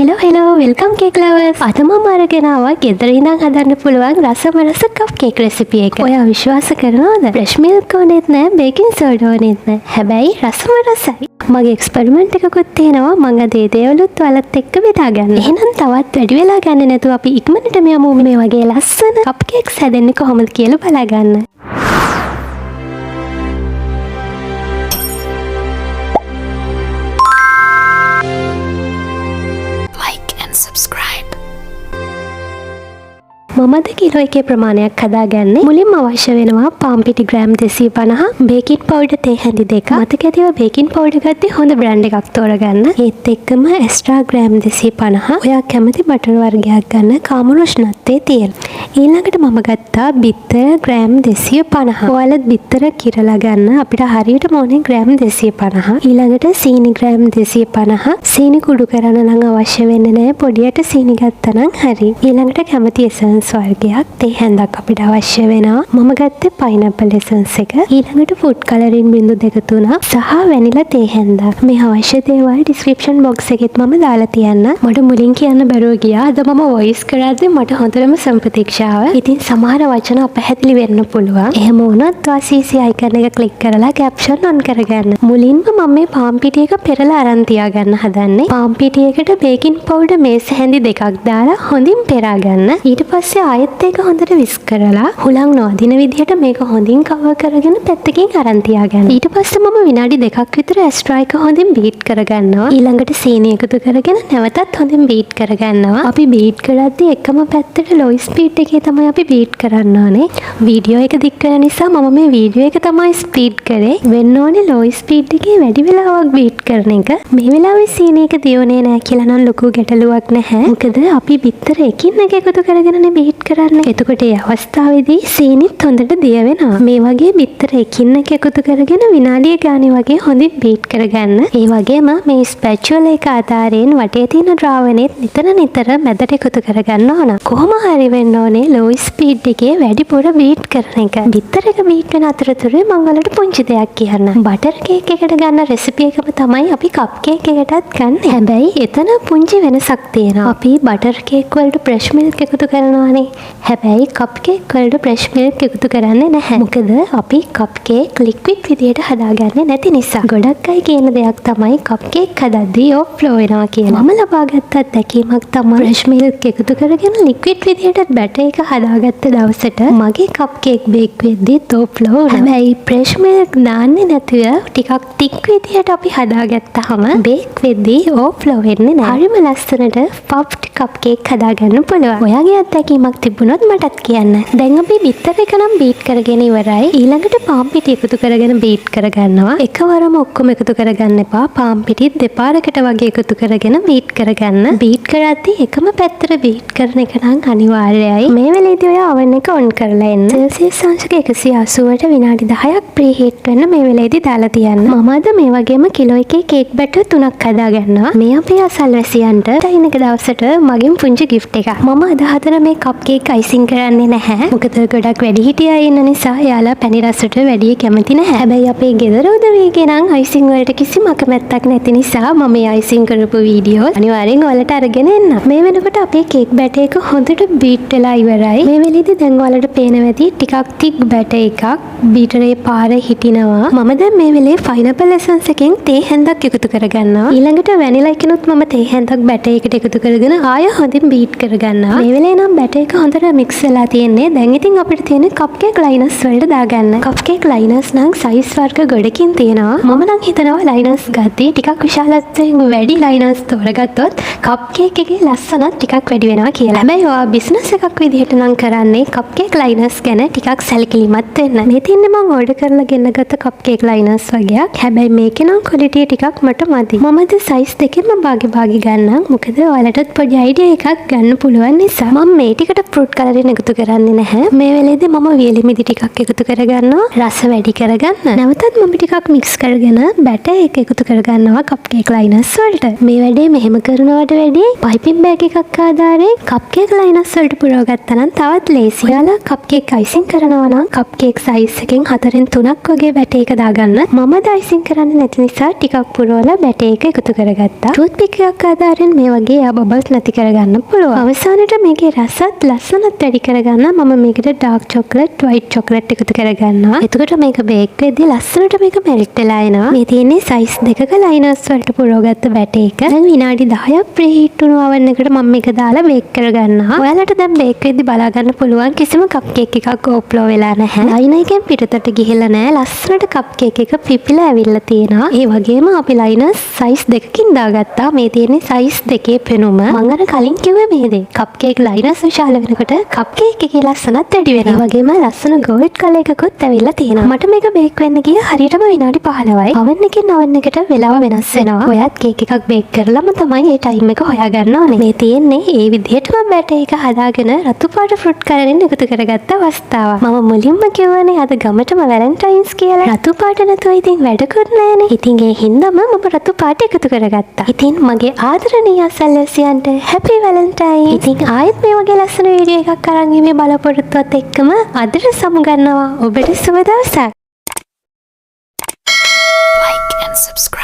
Hello welcome cake lovers. අද මම අරගෙන ආවා ගෙදර ඉඳන් හදන්න පුළුවන් රසම රස කප් කේක් රෙසිපි එක. ඔයා විශ්වාස කරනවද? ෆ්‍රෙෂ් මිල්ක් ඕනෙත් නෑ, බේකින් සෝඩා ඕනෙත් නෑ. හැබැයි රසම රසයි. මගේ එක්ස්පෙරිමන්ට් එකකුත් තියෙනවා. මම අද ඒ දේවලුත් ඔයාලත් එක්ක බෙදා ගන්න. එහෙනම් තවත් වැඩි වෙලා ගන්න නැතුව අපි ඉක්මනටම යමු මේ වගේ ලස්සන කප් කේක්ස් හැදෙන්නේ කොහොමද කියලා බලා ගන්න. මමද කිලෝ එකේ ප්‍රමාණයක් හදාගන්නේ. මුලින්ම අවශ්‍ය වෙනවා පාන් පිටි ග්‍රෑම් 250, බේකින් පවුඩර් තේ හැඳි 2. මතක ඇතිව බේකින් පවුඩර් ගත්තේ හොඳ බ්‍රෑන්ඩ් එකක් තෝරගන්න. ඒත් එක්කම එක්ස්ට්‍රා ග්‍රෑම් 250. ඔයා කැමති බටර් වර්ගයක් ගන්න කාමර උෂ්ණත්වයේ තියෙන. ඊළඟට මම ගත්තා බිත්තර ග්‍රෑම් 250. ඔයාලත් බිත්තර කිරලා ගන්න. අපිට හරියටම ඕනේ ග්‍රෑම් 250. ඊළඟට සීනි ග්‍රෑම් 250. සීනි කුඩු කරන්න නම් අවශ්‍ය වෙන්නේ නැහැ. පොඩියට සීනි ගත්තා නම් හරි. ඊළඟට කැමති එසන්ස් වර්ගයක් තේ හැඳක් අපිට අවශ්‍ය වෙනවා. මම ගත්තේ පයිනැපල් එසන්ස් එක. ඊළඟට ෆුඩ් කලරින් බිංදු 2-3 සහ වැනිලා තේ හැඳක්. මේ අවශ්‍ය දේවල් ඩිස්ක්‍රිප්ෂන් බොක්ස් එකෙත් මම දාලා තියන්න. මට මුලින් කියන්න බැරුව ගියා. අද මම වොයිස් කරද්දී මට හොඳටම සම්ප්‍රතික්ෂාව. ඉතින් සමහර වචන අපැහැදිලි වෙන්න පුළුවන්. එහෙම වුණත් CC අයිකන් එක ක්ලික් කරලා කැප්ෂන් ඔන් කරගන්න. මුලින්ම මම මේ පාන් පිටි එක පෙරලා අරන් තියාගන්න හදන්නේ. පාන් පිටියකට බේකින් පවුඩර් මේස හැඳි 2ක් දාලා හොඳින් පෙරා ගන්න. ඊට පස්සේ ආයෙත් ඒක හොඳට විස්ක් කරලා හුලං නොදින විදිහට මේක හොඳින් කවර් කරගෙන පැත්තකින් අරන් තියාගන්න. ඊට පස්සේ මම විනාඩි 2ක් විතර ඇස්ට්‍රා එක හොඳින් බීට් කරගන්නවා. ඊළඟට සීනි එකතු කරගෙන නැවතත් හොඳින් බීට් කරගන්නවා. අපි බීට් කරද්දී එකම පැත්තට ලෝ ස්පීඩ් එකේ තමයි අපි බීට් කරන්න ඕනේ. වීඩියෝ එක දික් කරන නිසා මම මේ වීඩියෝ එක තමයි ස්පීඩ් කරේ. වෙන්න ඕනේ ලෝ ස්පීඩ් එකේ වැඩි වෙලාවක් බීට් කරන එක. මේ වෙලාවේ සීනි එක දියුනේ නැහැ කියලා නම් ලොකු ගැටලුවක් නැහැ. මොකද අපි බිත්තර එකින් එක එකතු කරගෙනනේ බීට් කරන්න. එතකොට ඒ අවස්ථාවේදී සීනිත් හොඳට දිය වෙනවා. මේ වගේ බිත්තර එකින් එක එකතු කරගෙන විනාඩිය ගානේ වගේ හොඳින් බීට් කරගන්න. ඒ වගේම මේ ස්පැචුවල එක ආධාරයෙන් වටේ තියෙන ද්‍රාවණෙත් නිතර මැදට එකතු කරගන්න ඕන. කොහොම හරි වෙන්න ඕනේ ලෝ ස්පීඩ් එකේ වැඩිපුර බීට් කරන එක. බිත්තර එක බීට් වෙන අතරතුරේ මම ඔයාලට පුංචි දෙයක් කියන්න. බටර් කේක් එකට ගන්න රෙසිපි එකම තමයි අපි කප් කේක් එකටත් ගන්න. හැබැයි එතන පුංචි වෙනසක් තියෙනවා. අපි බටර් කේක් වලට ෆ්‍රෙෂ් මිල්ක් එකතු කරනවානේ. හැබැයි කප් කේක් වලට ෆ්‍රෙෂ් මිල්ක් එකතු කරන්නේ නැහැ. මොකද අපි කප් කේක් ලික්විඩ් විදියට හදාගන්නේ නැති නිසා. ගොඩක් අය කියන දෙයක් තමයි කප් කේක් හදද්දී ඕවර්ෆ්ලෝ වෙනවා කියලා. මම ලබාගත්ත අත්දැකීමක් තමයි ෆ්‍රෙෂ් මිල්ක් එකතු කරගෙන ලික්විඩ් විදියට බැටර් එක හදාගත්ත දවසට මගේ කප් කේක් බේක් වෙද්දී ඕවර්ෆ්ලෝ වුණා. හැබැයි ෆ්‍රෙෂ් මිල්ක් දාන්නේ නැතුව ටිකක් තික් විදියට අපි හදාගත්තාම බේක් වෙද්දී ඕවර්ෆ්ලෝ වෙන්නේ නැහැ. හරිම ලස්සනට පෆ්ඩ් කප් කේක් හදාගන්න පුළුවන්. ඔයාගේ අත්දැකීමක් තිබුණොත් මටත් කියන්න. දැන් අපි බිත්තර එක නම් බීට් කරගෙන ඉවරයි. ඊළඟට පාන් පිටි එකතු කරගෙන බීට් කරගන්නවා. එකවරම ඔක්කොම එකතු කරගන්න එපා. පාන් පිටිත් දෙපාරකට වගේ එකතු කරගෙන බීට් කරගන්න. බීට් කරද්දී එකම පැත්තට බීට් කරන එක නම් අනිවාර්යයි. මේ වෙලේදී ඔයා oven එක ඔන් කරලා එන්න. සෙල්සියස් අංශක 180ට විනාඩි 10ක් ප්‍රීහීට් වෙන්න මේ වෙලේදී දාලා තියන්න. මම අද මේ වගේම කිලෝ එකේ කේක් බැටර් 3ක් හදා ගන්නවා. මේ අපේ අසල්වැසියන්ට ටයින් එක දවසට මගෙන් පුංචි gift එකක්. මම අද හදන මේ කප් කේක් අයිසිං කරන්නේ නැහැ. මොකද ගොඩක් වැඩිහිටිය අය ඉන්න නිසා එයාලා පැණි රසට වැඩි කැමති නැහැ. හැබැයි අපේ ගෙදර උදවියගේ නම් අයිසිං වලට කිසිම අකමැත්තක් නැති නිසා මම මේ අයිසිං කරපු වීඩියෝ අනිවාර්යෙන් ඔයාලට අරගෙන එන්න. මේ වෙනකොට අපේ කේක් බැටර් එක හොඳට බීට් වෙලා ඉවරයි. මේ වෙලෙදි දැන් ඔයාලට පේනවා ඇති ටිකක් තික් බැටර් එකක් බීටරේ පාර හිටිනවා. මම දැන් මේ වෙලේ පයිනැපල් එසන්ස් එකෙන් තේ හැඳක් එකතු කරගන්නවා. ඊළඟට වැනිලා එකනොත් මම තේ හැඳක් බැටර් එකට එකතු කරගෙන ආය හොඳින් බීට් කරගන්නවා. මේ වෙලේ නම් බැටර් එක හොඳට මික්ස් වෙලා තියෙන්නේ. දැන් ඉතින් අපිට තියෙන කප් කේක් ලයිනර්ස් වලට දාගන්න. කප් කේක් ලයිනර්ස් නම් සයිස් වර්ග ගොඩකින් තියෙනවා. මම නම් හිතනවා ලයිනර්ස් ගත්තී ටිකක් විශාලත්වයෙන් වැඩි ලයිනර්ස් තෝරගත්තොත් කප් කේක් එකේ ලස්සනත් ටිකක් වැඩි වෙනවා කියලා. හැබැයි ඔයා බිස්නස් එකක් විදිහට නම් කරන්නේ කප් කේක් ලයිනර්ස් ගැන ටිකක් සැලකිලිමත් වෙන්න. මේ තින්නේ මම ඕඩර් කරලා ගෙන්නගත්ත කප් කේක් ලයිනර්ස් වගේක්. හැබැයි මේකේ නම් ක්වොලිටි ටිකක් මට මදි. මම ද සයිස් දෙකෙන්ම භාගේ ගන්නම්. මොකද ඔයාලටත් පොඩි අයිඩියා එකක් ගන්න පුළුවන් නිසා. මම මේ ටික ටිකට ෆෘට් කලරින් එකතු කරන්නේ නැහැ. මේ වෙලේදී මම වියලි මිදි ටිකක් එකතු කරගන්නවා රස වැඩි කරගන්න. නැවතත් මම ටිකක් මික්ස් කරගෙන බැටර් එක එකතු කරගන්නවා කප් කේක් ලයිනර්ස් වලට. මේ වැඩේ මෙහෙම කරනවට වැඩිය පයිපින් බෑග් එකක් ආධාරයෙන් කප් කේක් ලයිනර්ස් වලට පුරව ගත්තා නම් තවත් ලේසි. ඔයාලා කප් කේක් අයිසිං කරනවා නම් කප් කේක් සයිස් එකෙන් 4න් 3ක් වගේ බැටර් එක දාගන්න. මම අයිසිං කරන්නේ නැති නිසා ටිකක් පුරවලා බැටර් එක එකතු කරගත්තා. ටූත් පික් එකක් ආධාරයෙන් මේ වගේ එයා බබල්ස් නැති කරගන්න පුළුවන්. අවසානයේ මේකේ රසත් ලස්සනත් වැඩි කරගන්න මම මේකට ඩාර්ක් චොක්ලට්, වයිට් චොක්ලට් එකතු කරගන්නවා. එතකොට මේක බේක් වෙද්දී ලස්සනට මේක මෙල්ට් වෙලා එනවා. මේ තියෙන්නේ සයිස් දෙකක ලයිනර්ස් වලට පුරවගත්ත බැටර් එක. දැන් විනාඩි 10ක් ප්‍රීහීට් වුණු oven එකට මම මේක දාලා බේක් කරගන්නවා. ඔයාලට දැන් බේක් වෙද්දී බලා ගන්න පුළුවන් කිසිම කප් කේක් එකක් ඕවර්ෆ්ලෝ වෙලා නැහැ. ලයිනර් එකෙන් පිටතට ගිහිල්ලා නැහැ. ලස්සනට කප් කේක් එක පිපිලා ඇවිල්ලා තියෙනවා. ඒ වගේම අපි ලයිනර්ස් සයිස් දෙකකින් දාගත්තා. මේ තියෙන්නේ සයිස් දෙකේ පෙනුම. මම අර කලින් කිව්වේ මේ දේ. කප් කේක් ලයිනර්ස් විශාල වෙනකොට කප් කේක් එකේ ලස්සනත් වැඩි වෙනවා. ඒ වගේම ලස්සන ගෝල්ඩ් කලර් එකකුත් ඇවිල්ලා තියෙනවා. මට මේක බේක් වෙන්න ගිය හරියටම විනාඩි 15යි. oven එකෙන් oven එකට වෙලාව වෙනස් වෙනවා. ඔයත් කේක් එකක් බේක් කරලාම තමයි මේ ටයිම් එක හොයාගන්න ඕනේ. මේ තියෙන්නේ ඒ විදිහටම බැටර් එක හදාගෙන රතු පාට ෆෘට් කලරින් එකතු කරගත්ත අවස්ථාව. මම මුලින්ම කිව්වනේ අද ගමටම වැලන්ටයින්ස් කියලා. රතු පාට නැතුව ඉතින් වැඩකුත් නැහැනේ. ඉතින් ඒ හින්දාම මම රතු පාට එකතු කරගත්තා. ඉතින් මගේ ආදරණීය අසල්වැසියන්ට හැපි වැලන්ටයින්. ඉතින් ආයෙත් මේ වගේ ලස්සන වීඩියෝ එකක් අරන් ඉන්නේ බලාපොරොත්තුවත් එක්කම අදට සමුගන්නවා. ඔබට සුබ දවසක්. Like and subscribe.